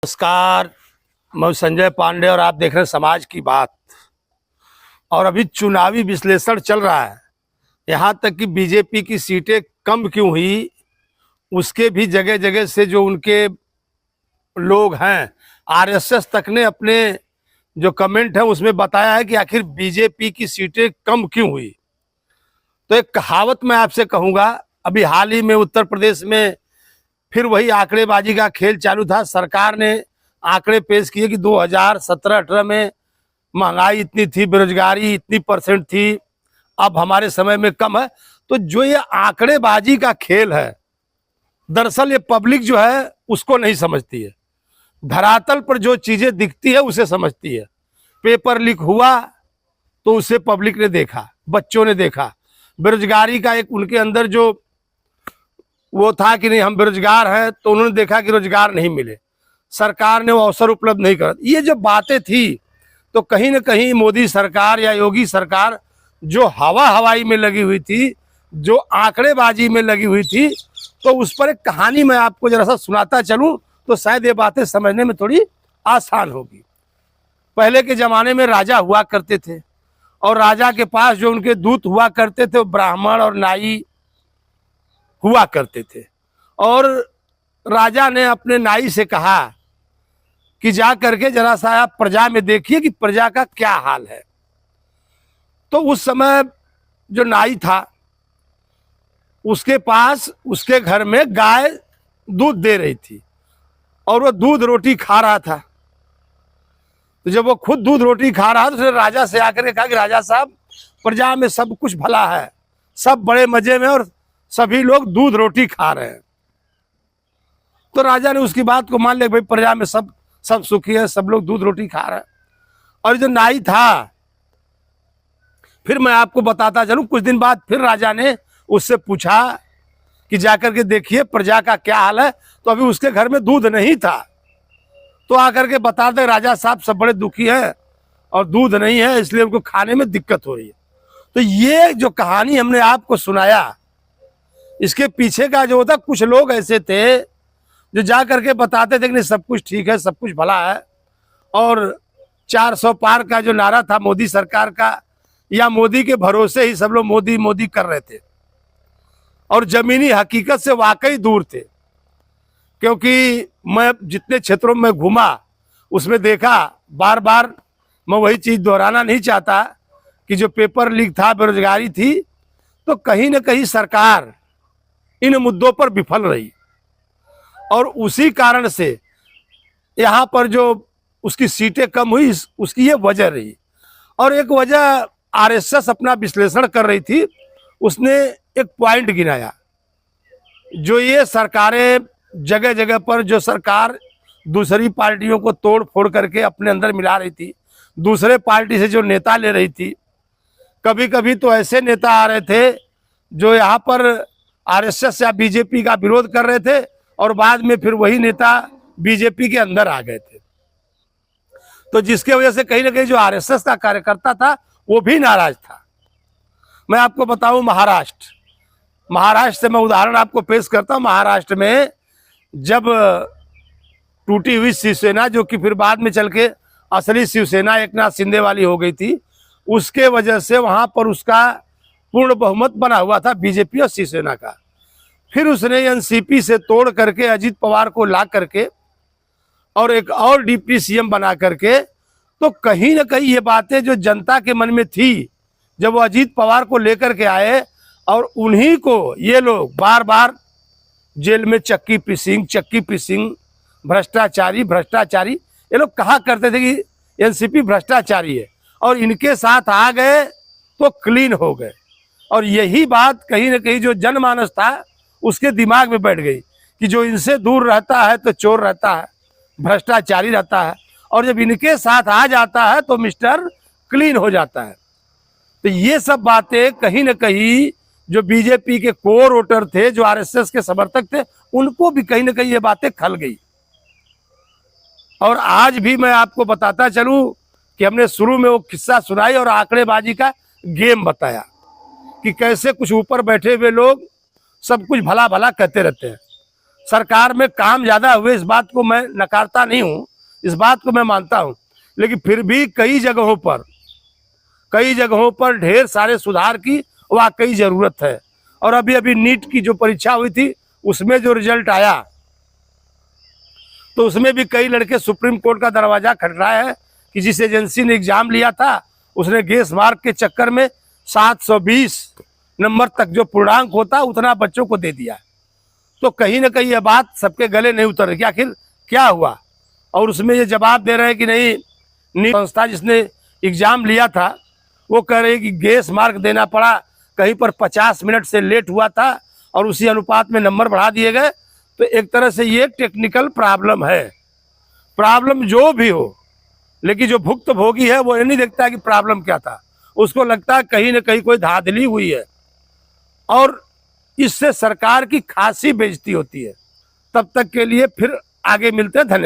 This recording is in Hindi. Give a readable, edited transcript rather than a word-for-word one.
नमस्कार, मैं संजय पांडे और आप देख रहे हैं समाज की बात। और अभी चुनावी विश्लेषण चल रहा है। यहाँ तक कि बीजेपी की सीटें कम क्यों हुई, उसके भी जगह जगह से जो उनके लोग हैं, आरएसएस तक ने अपने जो कमेंट है उसमें बताया है कि आखिर बीजेपी की सीटें कम क्यों हुई। तो एक कहावत मैं आपसे कहूँगा, अभी हाल ही में उत्तर प्रदेश में फिर वही आंकड़ेबाजी का खेल चालू था। सरकार ने आंकड़े पेश किए कि 2017-18 में महंगाई इतनी थी, बेरोजगारी इतनी % थी, अब हमारे समय में कम है। तो जो ये आंकड़ेबाजी का खेल है, दरअसल ये पब्लिक जो है उसको नहीं समझती है। धरातल पर जो चीजें दिखती है उसे समझती है। पेपर लीक हुआ तो उसे पब्लिक ने देखा, बच्चों ने देखा। बेरोजगारी का एक उनके अंदर जो वो था कि नहीं हम बेरोजगार हैं, तो उन्होंने देखा कि रोजगार नहीं मिले, सरकार ने वो अवसर उपलब्ध नहीं करा। ये जो बातें थी, तो कहीं ना कहीं मोदी सरकार या योगी सरकार जो हवाई में लगी हुई थी, जो आंकड़ेबाजी में लगी हुई थी, तो उस पर एक कहानी मैं आपको जरा सा सुनाता चलूं तो शायद ये बातें समझने में थोड़ी आसान होगी। पहले के जमाने में राजा हुआ करते थे और राजा के पास जो उनके दूत हुआ करते थे वो ब्राह्मण और नाई हुआ करते थे। और राजा ने अपने नाई से कहा कि जा करके जरा सा आप प्रजा में देखिए कि प्रजा का क्या हाल है। तो उस समय जो नाई था उसके पास उसके घर में गाय दूध दे रही थी और वो दूध रोटी खा रहा था। तो जब वो खुद दूध रोटी खा रहा था तो उसने राजा से आकर के कहा कि राजा साहब, प्रजा में सब कुछ भला है, सब बड़े मजे में और सभी लोग दूध रोटी खा रहे हैं। तो राजा ने उसकी बात को मान लिया, भाई प्रजा में सब सुखी है, सब लोग दूध रोटी खा रहे हैं। और जो नाई था, फिर मैं आपको बताता चलूं, कुछ दिन बाद फिर राजा ने उससे पूछा कि जाकर के देखिए प्रजा का क्या हाल है। तो अभी उसके घर में दूध नहीं था, तो आकर के बता दे राजा साहब सब बड़े दुखी हैं और दूध नहीं है, इसलिए उनको खाने में दिक्कत हो रही है। तो ये जो कहानी हमने आपको सुनाया, इसके पीछे का जो होता, कुछ लोग ऐसे थे जो जा करके बताते थे कि सब कुछ ठीक है, सब कुछ भला है। और 400 पार का जो नारा था मोदी सरकार का, या मोदी के भरोसे ही सब लोग मोदी मोदी कर रहे थे और जमीनी हकीकत से वाकई दूर थे। क्योंकि मैं जितने क्षेत्रों में घूमा उसमें देखा, बार बार मैं वही चीज दोहराना नहीं चाहता कि जो पेपर लीक था, बेरोजगारी थी, तो कहीं ना कहीं सरकार इन मुद्दों पर विफल रही और उसी कारण से यहाँ पर जो उसकी सीटें कम हुई, उसकी ये वजह रही। और एक वजह आरएसएस अपना विश्लेषण कर रही थी, उसने एक पॉइंट गिनाया, जो ये सरकारें जगह जगह पर जो सरकार दूसरी पार्टियों को तोड़ फोड़ करके अपने अंदर मिला रही थी, दूसरे पार्टी से जो नेता ले रही थी, कभी कभी तो ऐसे नेता आ रहे थे जो यहाँ पर आरएसएस या बीजेपी का विरोध कर रहे थे और बाद में फिर वही नेता बीजेपी के अंदर आ गए थे। तो जिसके वजह से कहीं ना कहीं जो आरएसएस का कार्यकर्ता था वो भी नाराज था। मैं आपको बताऊं, महाराष्ट्र से मैं उदाहरण आपको पेश करता हूं। महाराष्ट्र में जब टूटी हुई शिवसेना, जो कि फिर बाद में चल के असली शिवसेना एकनाथ शिंदे वाली हो गई थी, उसके वजह से वहां पर उसका पूर्ण बहुमत बना हुआ था बीजेपी और शिवसेना का। फिर उसने एनसीपी से तोड़ करके अजीत पवार को ला करके और एक और डिप्टी सीएम बना करके, तो कहीं ना कहीं ये बातें जो जनता के मन में थी, जब वो अजीत पवार को लेकर के आए और उन्हीं को ये लोग बार बार जेल में चक्की पिसिंग, भ्रष्टाचारी, ये लोग कहा करते थे कि एनसीपी भ्रष्टाचारी है, और इनके साथ आ गए तो क्लीन हो गए। और यही बात कहीं ना कहीं जो जनमानस था उसके दिमाग में बैठ गई कि जो इनसे दूर रहता है तो चोर रहता है, भ्रष्टाचारी रहता है, और जब इनके साथ आ जाता है तो मिस्टर क्लीन हो जाता है। तो ये सब बातें कहीं ना कहीं जो बीजेपी के कोर वोटर थे, जो आरएसएस के समर्थक थे, उनको भी कहीं ना कहीं ये बातें खल गई। और आज भी मैं आपको बताता चलूं कि हमने शुरू में वो किस्सा सुनाई और आंकड़ेबाजी का गेम बताया कि कैसे कुछ ऊपर बैठे हुए लोग सब कुछ भला भला कहते रहते हैं। सरकार में काम ज्यादा हुए, इस बात को मैं नकारता नहीं हूं, इस बात को मैं मानता हूं, लेकिन फिर भी कई जगहों पर ढेर सारे सुधार की वाकई जरूरत है। और अभी अभी नीट की जो परीक्षा हुई थी उसमें जो रिजल्ट आया तो उसमें भी कई लड़के सुप्रीम कोर्ट का दरवाजा खटखटाया है कि जिस एजेंसी ने एग्जाम लिया था उसने गेस मार्क के चक्कर में 720 नंबर तक जो पूर्णांक होता उतना बच्चों को दे दिया। तो कहीं ना कहीं यह बात सबके गले नहीं उतर रही कि आखिर क्या हुआ। और उसमें ये जवाब दे रहे हैं कि नहीं, नीट संस्था जिसने एग्जाम लिया था वो कह रहे कि गेस मार्क देना पड़ा, कहीं पर 50 मिनट से लेट हुआ था और उसी अनुपात में नंबर बढ़ा दिए गए। तो एक तरह से ये टेक्निकल प्रॉब्लम है। प्रॉब्लम जो भी हो, लेकिन जो भुक्तभोगी है वो ये नहीं देखता कि प्रॉब्लम क्या था, उसको लगता है कहीं ना कहीं कोई धांधली हुई है और इससे सरकार की खासी बेइज्जती होती है। तब तक के लिए फिर आगे मिलते हैं। धन्यवाद।